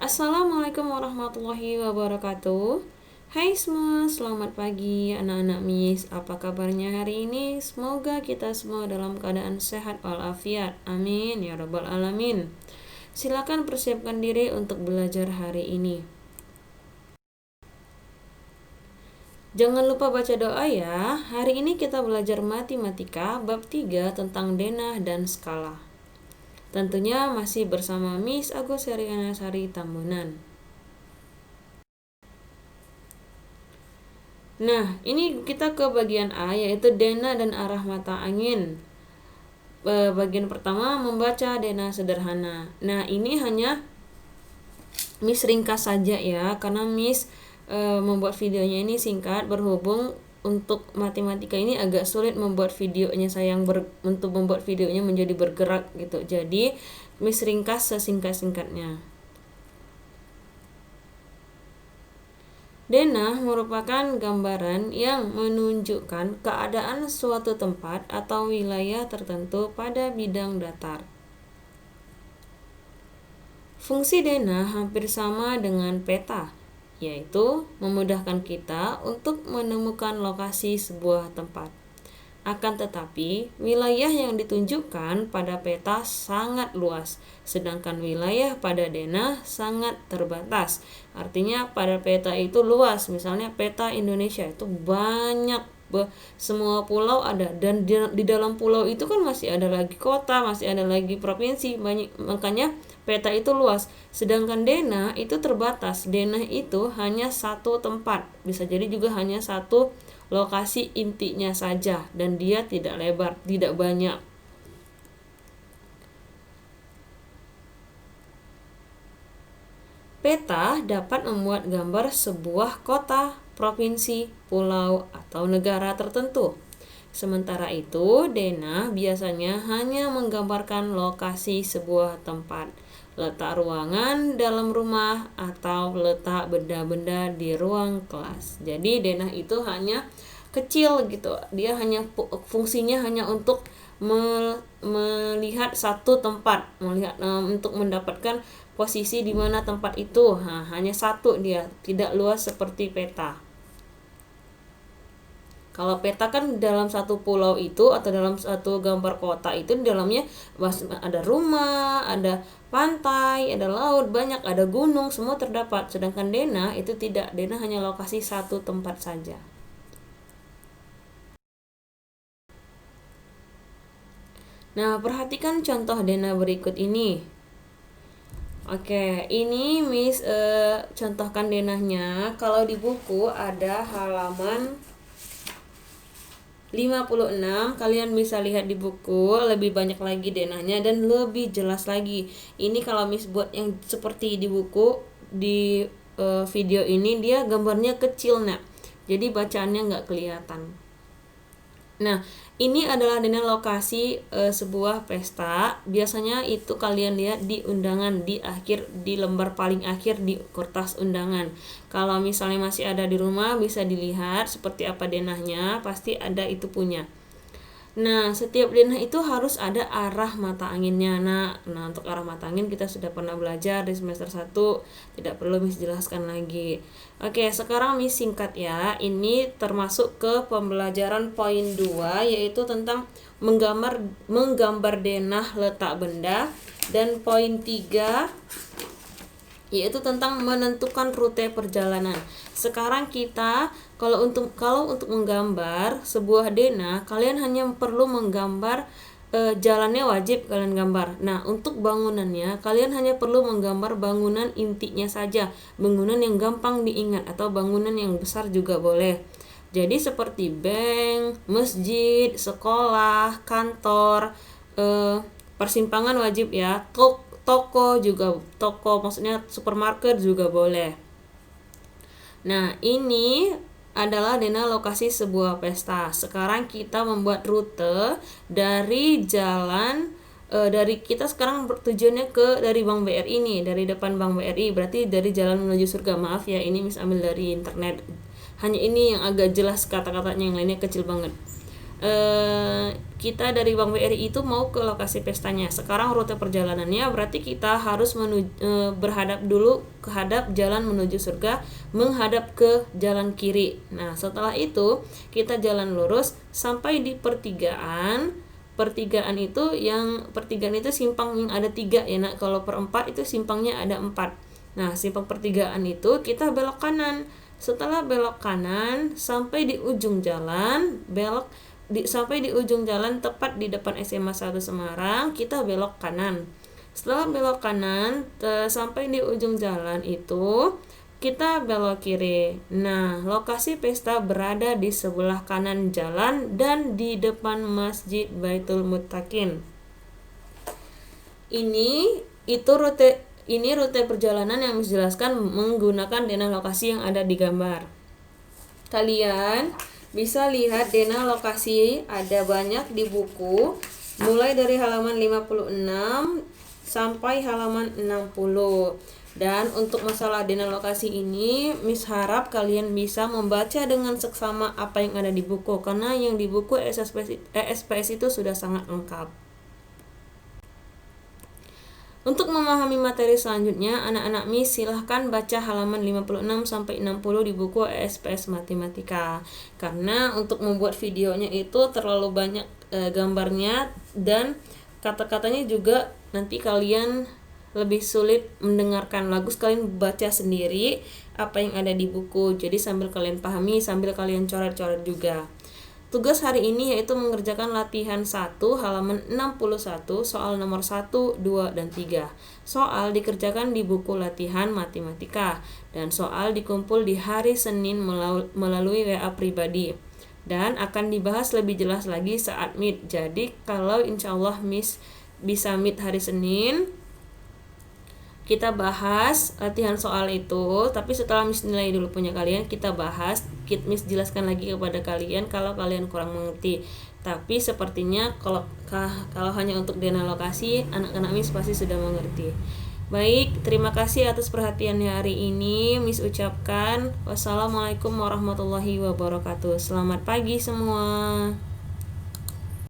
Assalamualaikum warahmatullahi wabarakatuh. Hai semua, selamat pagi anak-anak Miss. Apa kabarnya hari ini? Semoga kita semua dalam keadaan sehat walafiat. Amin ya rabbal alamin. Silakan persiapkan diri untuk belajar hari ini. Jangan lupa baca doa ya. Hari ini kita belajar matematika bab 3 tentang denah dan skala. Tentunya masih bersama Miss Agus Heriana Sari Tambunan. Nah, ini kita ke bagian A, yaitu denah dan arah mata angin. Bagian pertama, membaca denah sederhana. Nah, ini hanya Miss ringkas saja ya, karena Miss membuat videonya ini singkat, berhubung untuk matematika ini agak sulit membuat videonya, untuk membuat videonya menjadi bergerak gitu. Jadi, Miss ringkas sesingkat-singkatnya. Denah merupakan gambaran yang menunjukkan keadaan suatu tempat atau wilayah tertentu pada bidang datar. Fungsi denah hampir sama dengan peta, yaitu memudahkan kita untuk menemukan lokasi sebuah tempat. Akan tetapi, wilayah yang ditunjukkan pada peta sangat luas, sedangkan wilayah pada denah sangat terbatas. Artinya pada peta itu luas, misalnya peta Indonesia itu banyak, semua pulau ada, dan di dalam pulau itu kan masih ada lagi kota, masih ada lagi provinsi, banyak, makanya peta itu luas. Sedangkan denah itu terbatas, denah itu hanya satu tempat, bisa jadi juga hanya satu lokasi intinya saja, dan dia tidak lebar, tidak banyak. Peta dapat membuat gambar sebuah kota, provinsi, pulau, atau negara tertentu. Sementara itu, denah biasanya hanya menggambarkan lokasi sebuah tempat, letak ruangan dalam rumah, atau letak benda-benda di ruang kelas. Jadi denah itu hanya kecil gitu, dia hanya fungsinya hanya untuk melihat satu tempat, untuk mendapatkan posisi di mana tempat itu. Hanya satu, dia tidak luas seperti peta. Kalau peta kan dalam satu pulau itu atau dalam satu gambar kota itu, di dalamnya ada rumah, ada pantai, ada laut, banyak, ada gunung, semua terdapat. Sedangkan denah itu tidak, denah hanya lokasi satu tempat saja. Nah, perhatikan contoh denah berikut ini. Oke, ini Miss contohkan denahnya. Kalau di buku ada halaman 56, kalian bisa lihat di buku, lebih banyak lagi denahnya dan lebih jelas lagi. Ini kalau Miss buat yang seperti di buku, di video ini dia gambarnya kecil, nak. Jadi bacaannya nggak kelihatan. Nah, ini adalah denah lokasi sebuah pesta. Biasanya itu kalian lihat di undangan, di lembar paling akhir di kertas undangan. Kalau misalnya masih ada di rumah, bisa dilihat seperti apa denahnya, pasti ada itu punya. Nah, setiap denah itu harus ada arah mata anginnya. Nah, untuk arah mata angin kita sudah pernah belajar di semester 1, tidak perlu Miss jelaskan lagi. Oke, sekarang Miss singkat ya. Ini termasuk ke pembelajaran poin 2, yaitu tentang menggambar denah letak benda, dan poin 3 yaitu tentang menentukan rute perjalanan. Sekarang kita kalau untuk menggambar sebuah denah, kalian hanya perlu menggambar jalannya, wajib kalian gambar. Nah, untuk bangunannya kalian hanya perlu menggambar bangunan intinya saja, bangunan yang gampang diingat, atau bangunan yang besar juga boleh. Jadi seperti bank, masjid, sekolah, kantor, persimpangan wajib ya, toko maksudnya supermarket juga boleh. Nah, ini adalah denah lokasi sebuah pesta. Sekarang kita membuat rute dari jalan dari kita sekarang tujuannya dari Bank BRI ini, dari depan Bank BRI, berarti dari jalan menuju surga. Maaf ya, ini Miss ambil dari internet. Hanya ini yang agak jelas kata-katanya, yang lainnya kecil banget. kita dari Bank BRI itu mau ke lokasi pestanya. Sekarang rute perjalanannya berarti kita harus berhadap dulu kehadap jalan menuju surga, menghadap ke jalan kiri. Nah, setelah itu kita jalan lurus sampai di pertigaan. Pertigaan itu simpang yang ada 3 ya nak. Kalau per 4 itu simpangnya ada 4. Nah, simpang pertigaan itu kita belok kanan. Setelah belok kanan sampai di ujung jalan, sampai di ujung jalan tepat di depan SMA 1 Semarang, kita belok kanan. Setelah belok kanan sampai di ujung jalan itu kita belok kiri. Nah, lokasi pesta berada di sebelah kanan jalan dan di depan Masjid Baitul Muttaqin. Ini rute perjalanan yang dijelaskan menggunakan denah lokasi yang ada di gambar. Kalian bisa lihat denah lokasi ada banyak di buku, mulai dari halaman 56 sampai halaman 60. Dan untuk masalah denah lokasi ini, Miss harap kalian bisa membaca dengan seksama apa yang ada di buku, karena yang di buku ESPS itu sudah sangat lengkap. Untuk memahami materi selanjutnya, anak-anak Miss silahkan baca halaman 56 sampai 60 di buku ESPS Matematika. Karena untuk membuat videonya itu terlalu banyak gambarnya dan kata-katanya juga nanti kalian lebih sulit mendengarkan. Bagus kalian baca sendiri apa yang ada di buku. Jadi sambil kalian pahami, sambil kalian coret-coret juga. Tugas hari ini yaitu mengerjakan latihan 1 halaman 61 soal nomor 1, 2, dan 3. Soal dikerjakan di buku latihan matematika dan soal dikumpul di hari Senin melalui WA pribadi dan akan dibahas lebih jelas lagi saat meet. Jadi kalau insya Allah Miss bisa meet hari Senin, kita bahas latihan soal itu, tapi setelah Miss nilai dulu punya kalian, kita bahas, Miss jelaskan lagi kepada kalian kalau kalian kurang mengerti. Tapi sepertinya kalau hanya untuk denah lokasi, anak-anak Miss pasti sudah mengerti. Baik, terima kasih atas perhatiannya hari ini. Miss ucapkan wassalamualaikum warahmatullahi wabarakatuh. Selamat pagi semua.